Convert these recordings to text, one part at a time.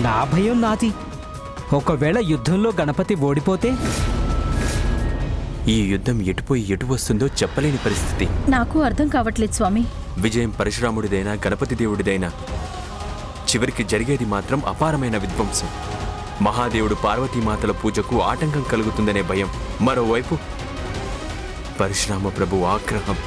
నా భయం నాది. ఒకవేళ యుద్ధంలో గణపతి ఓడిపోతే? ఈ యుద్ధం ఎటుపోయి ఎటు వస్తుందో చెప్పలేని పరిస్థితి. నాకు అర్థం కావట్లేదు స్వామి. విజయం పరశురాముడిదైనా గణపతి దేవుడిదైనా చివరికి జరిగేది మాత్రం అపారమైన విధ్వంసం. మహాదేవుడు పార్వతీమాతల పూజకు ఆటంకం కలుగుతుందనే భయం, మరోవైపు పరశురామ ప్రభు ఆగ్రహం.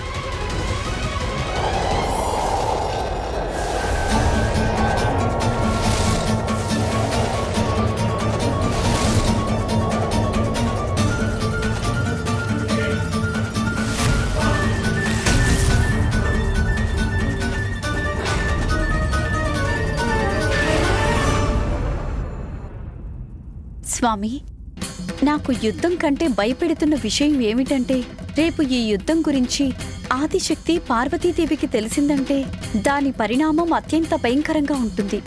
స్వామి, నాకు యుద్ధం కంటే భయపెడుతున్న విషయం ఏమిటంటే, రేపు ఈ యుద్ధం గురించి ఆదిశక్తి పార్వతీదేవికి తెలిసిందంటే దాని పరిణామం అత్యంత భయంకరంగా ఉంటుంది.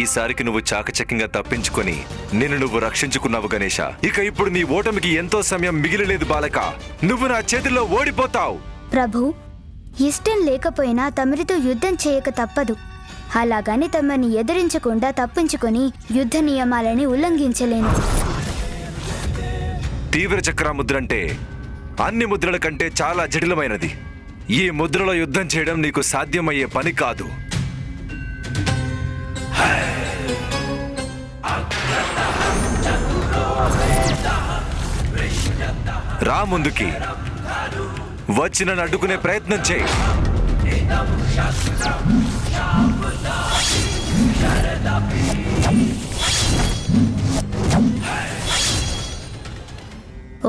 ఈసారికి నువ్వు చాకచక్యంగా తప్పించుకొని నిన్ను నువ్వు రక్షించుకున్నావు గణేశ. ఇక ఇప్పుడు నీ ఓటమికి ఎంతో సమయం మిగిలిలేదు బాలక. నువ్వు నా చేతిలో ఓడిపోతావు. ప్రభు, ఇష్టం లేకపోయినా తమరితో యుద్ధం చేయక తప్పదు. అలాగని తమని ఎదిరించకుండా తప్పించుకొని యుద్ధ నియమాలని ఉల్లంఘించలేను. తీవ్ర చక్ర ముద్ర అంటే అన్ని ముద్రల కంటే చాలా జటిలమైనది. ఈ ముద్రలో యుద్ధం చేయడం నీకు సాధ్యమయ్యే పని కాదు. రా ముందుకి వచ్చి నన్ను అడ్డుకునే ప్రయత్నం చేయి.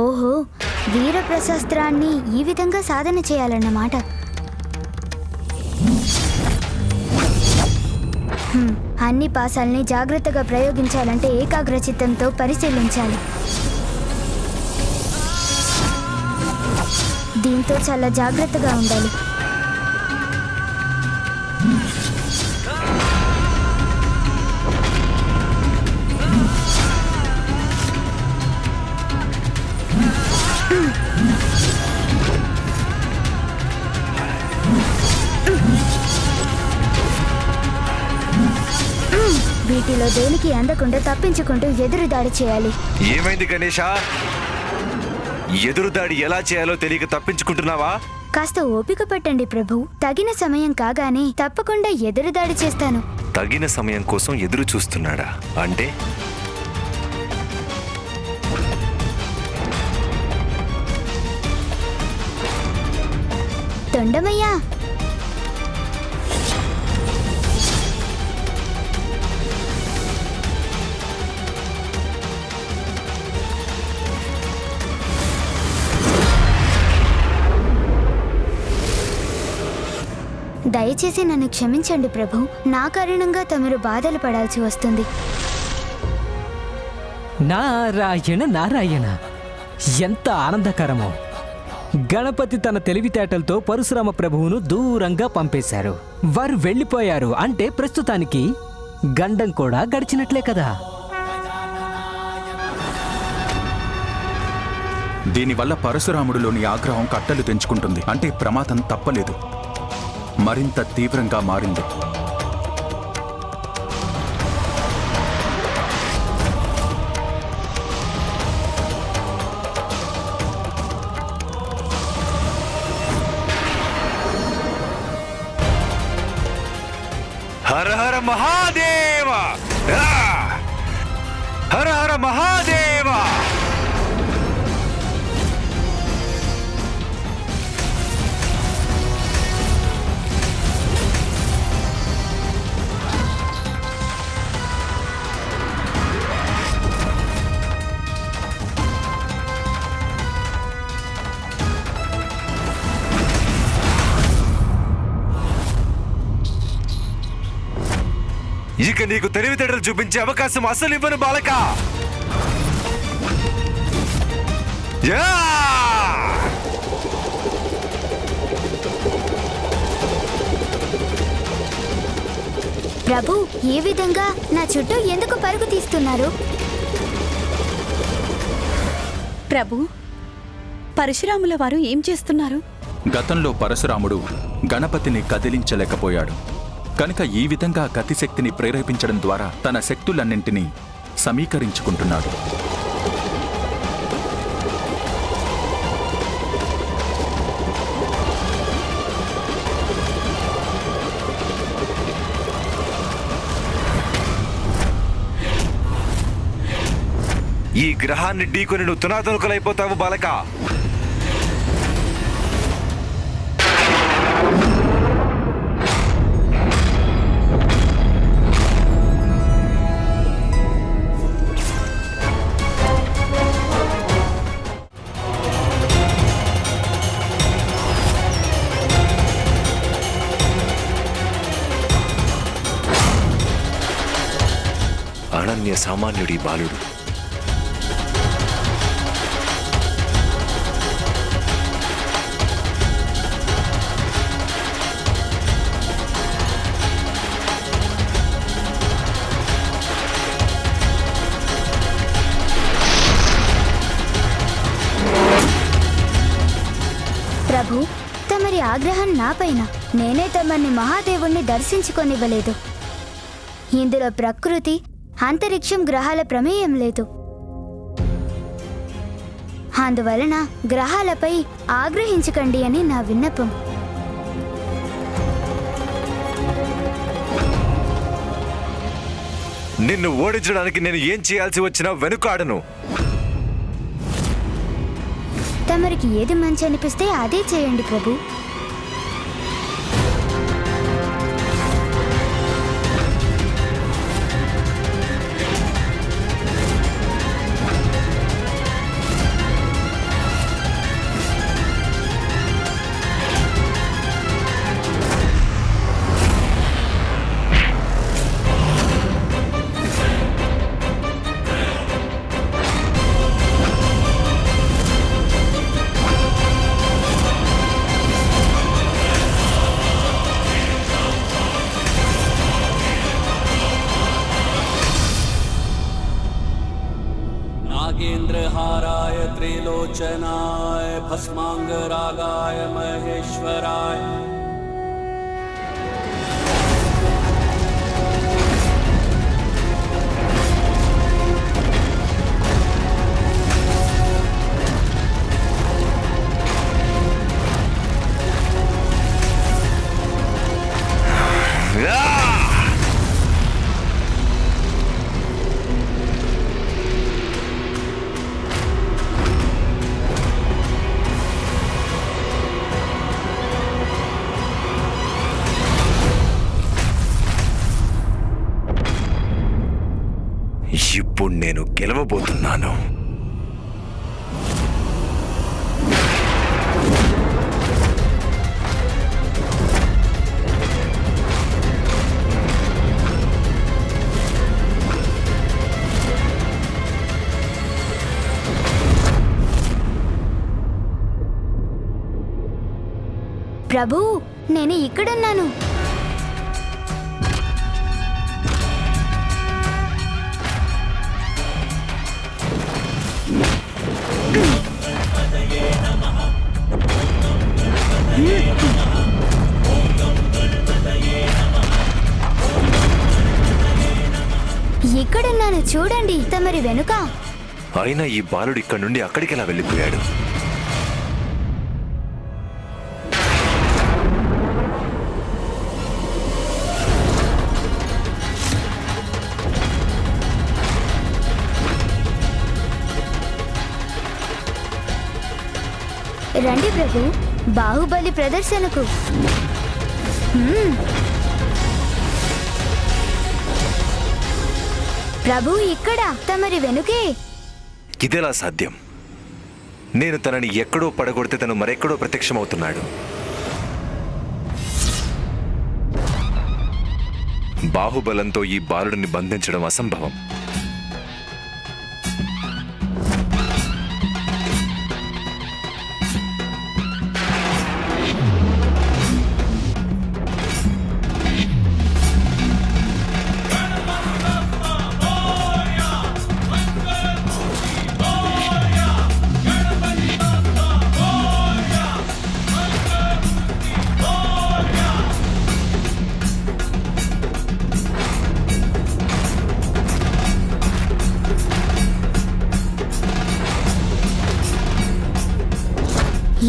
ఓహో, వీరప్రశాస్త్రాన్ని ఈ విధంగా సాధన చేయాలన్నమాట. అన్ని పాసాల్ని జాగ్రత్తగా ప్రయోగించాలంటే ఏకాగ్రచిత్తంతో పరిశీలించాలి. దీంతో చాలా జాగ్రత్తగా ఉండాలి. వీటిలో దేనికి అందకుండా తప్పించుకుంటూ ఎదురుదాడి చేయాలి. ఏమైంది గణేశ? ఎదురుదాడి ఎలా చేయాలో తెలియక తప్పించుకుంటున్నావా? కాస్త ఓపిక పట్టండి ప్రభు. తగిన సమయం కాగానే తప్పకుండా ఎదురుదాడి చేస్తాను. తగిన సమయం కోసం ఎదురు చూస్తున్నాడా అంటే? తొండమయ్యా, దయచేసి నన్ను క్షమించండి ప్రభు. నా కారణంగా తమరు బాధలు పడాల్సి వస్తుంది. నారాయణ నారాయణ, ఎంత ఆనందకరమో! గణపతి తన తెలివితేటలతో పరశురామ ప్రభువును దూరంగా పంపేశారు. వారు వెళ్ళిపోయారు అంటే ప్రస్తుతానికి గండం కూడా గడిచినట్లే కదా. దీనివల్ల పరశురాముడిలోని ఆగ్రహం కట్టలు తెంచుకుంటుంది. అంటే ప్రమాదం తప్పలేదు, మరింత తీవ్రంగా మారింది. హర హర మహాదేవ! హర హర మహాదేవ! ఇక నీకు తెలివితేటలు చూపించే అవకాశం అసలు ఇవ్వను బాలక. ప్రభు, ఈ విధంగా నా చుట్టూ ఎందుకు పరుగు తీస్తున్నారు? ప్రభు, పరశురాముల వారు ఏం చేస్తున్నారు? గతంలో పరశురాముడు గణపతిని కదిలించలేకపోయాడు కనుక ఈ విధంగా గతిశక్తిని ప్రేరేపించడం ద్వారా తన శక్తులన్నింటినీ సమీకరించుకుంటున్నాడు. ఈ గ్రహాన్ని ఢీకొని నువ్వు తునాతునకలైపోతావు బాలక. అనన్య సామాన్యుడి బాలుడు. ప్రభు, తమరి ఆగ్రహం నాపైన. నేనే తమరిని మహాదేవుణ్ణి దర్శించుకొనివ్వలేదు. ఇందులో ప్రకృతి, అంతరిక్షం, గ్రహాల ప్రమేయం లేదు. అందువలన గ్రహాలపై ఆగ్రహించకండి అని నా విన్నపం. నిన్ను ఓడించడానికి నేను ఏం చేయాల్సి వచ్చినా వెనుకాడను. తమరికి ఏది మంచి అనిపిస్తే అదే చేయండి ప్రభు. नागेन्द्रहाराय त्रिलोचनाय भस्मांगरागाय महेश्वराय ఇప్పుడు నేను గెలవబోతున్నాను. ప్రభు, నేను ఇక్కడున్నాను. ఇక్కడున్నాను, చూడండి తమరి వెనుక. అయినా ఈ బాలుడు ఇక్కడి నుండి అక్కడికెలా వెళ్ళిపోయాడు? రండి ప్రభు, బాహుబలి ప్రదర్శనకు. ప్రభు ఇక్కడ తమరి వెనుకే. ఇదెలా సాధ్యం? నేను తనని ఎక్కడో పడగొడితే తను మరెక్కడో ప్రత్యక్షమవుతున్నాడు. బాహుబలంతో ఈ బాలుడిని బంధించడం అసంభవం.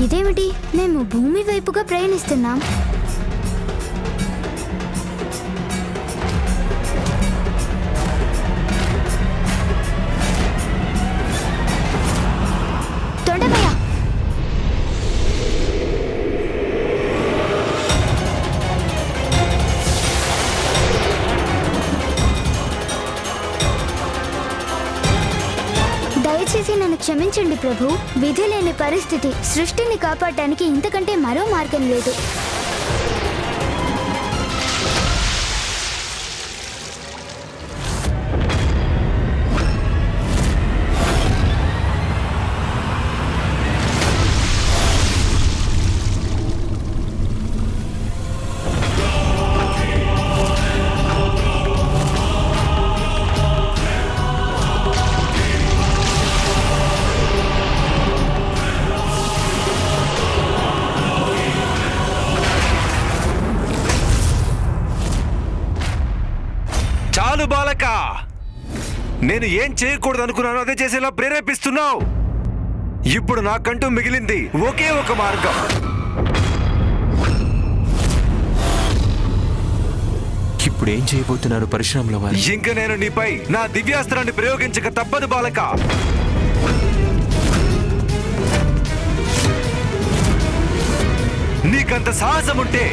ఇదేమిటి, మేము భూమి వైపుగా ప్రయాణిస్తున్నాం. తొండమయ్య, దయచేసి నన్ను క్షమించండి ప్రభు. విధి లేని పరిస్థితి. సృష్టిని కాపాడటానికి ఇంతకంటే మరో మార్గం లేదు. చాలు బాలక, నేను ఏం చేయకూడదు అనుకున్నాను అదే చేసేలా ప్రేరేపిస్తున్నావు. ఇప్పుడు నాకంటూ మిగిలింది ఒకే ఒక మార్గం. ఇప్పుడు ఏం చేయబోతున్నారు పరశురాముల వారు? ఇంక నేను నీపై నా దివ్యాస్త్రాన్ని ప్రయోగించక తప్పదు బాలక. నీకంత సాహసం ఉంటే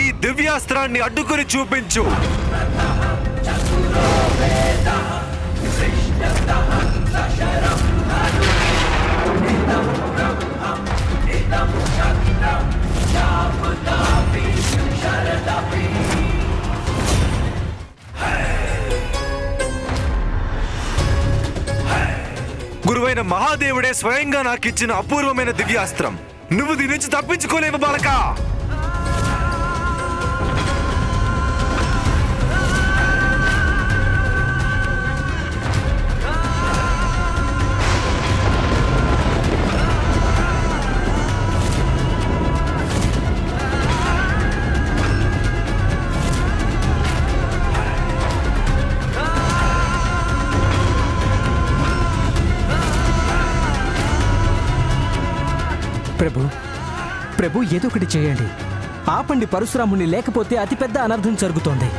ఈ దివ్యాస్త్రాన్ని అడ్డుకొని చూపించు. గురువైన మహాదేవుడే స్వయంగా నాకిచ్చిన అపూర్వమైన దివ్యాస్త్రం. నువ్వు దీని నుంచి తప్పించుకోలేవు బాలక. ప్రభు ఏదో ఒకటి చేయండి. ఆపండి పరశురాముని, లేకపోతే అతిపెద్ద అనర్థం జరుగుతోంది.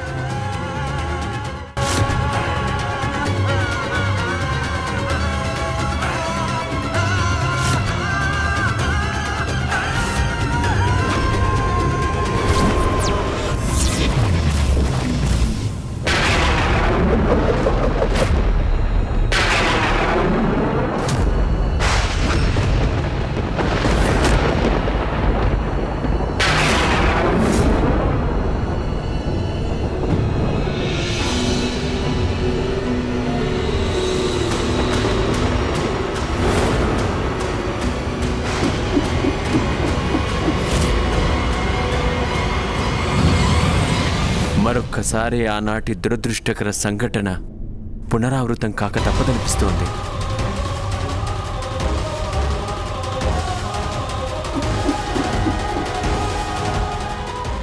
మరొక్కసారి ఆనాటి దురదృష్టకర సంఘటన పునరావృతం కాక తప్పదనిపిస్తోంది.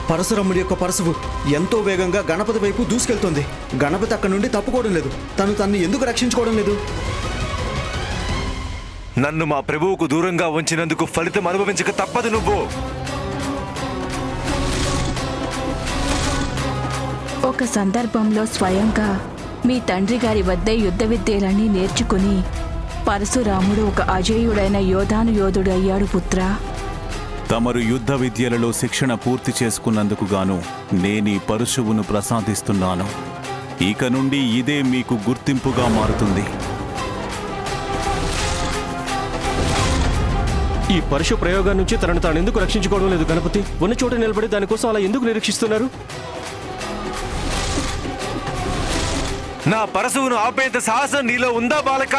పరశురాముడి యొక్క పరశువు ఎంతో వేగంగా గణపతి వైపు దూసుకెళ్తోంది. గణపతి అక్కడి నుండి తప్పుకోవడం లేదు. తను ఎందుకు రక్షించుకోవడం లేదు? నన్ను మా ప్రభువుకు దూరంగా ఉంచినందుకు ఫలితం అనుభవించక తప్పదు. నువ్వు ఒక సందర్భంలో స్వయంగా మీ తండ్రి గారి వద్దే యుద్ధ విద్యలన్నీ నేర్చుకుని పరశురాముడు ఒక అజేయుడైన యోధుడు అయ్యాడు పుత్రా. తమరు యుద్ధ విద్యలలో శిక్షణ పూర్తి చేసుకున్నందుకు గాను నేనీ పరశువును ప్రసాదిస్తున్నాను. ఇక నుండి ఇదే మీకు గుర్తింపుగా మారుతుంది. ఈ పరశు ప్రయోగం నుంచి తనను తాను ఎందుకు రక్షించుకోవడం లేదు గణపతి? ఉన్న చోట నిలబడి దానికోసం అలా ఎందుకు నిరీక్షిస్తున్నారు? నా పరశువును ఆపేంత సాహసం నీలో ఉందా బాలక?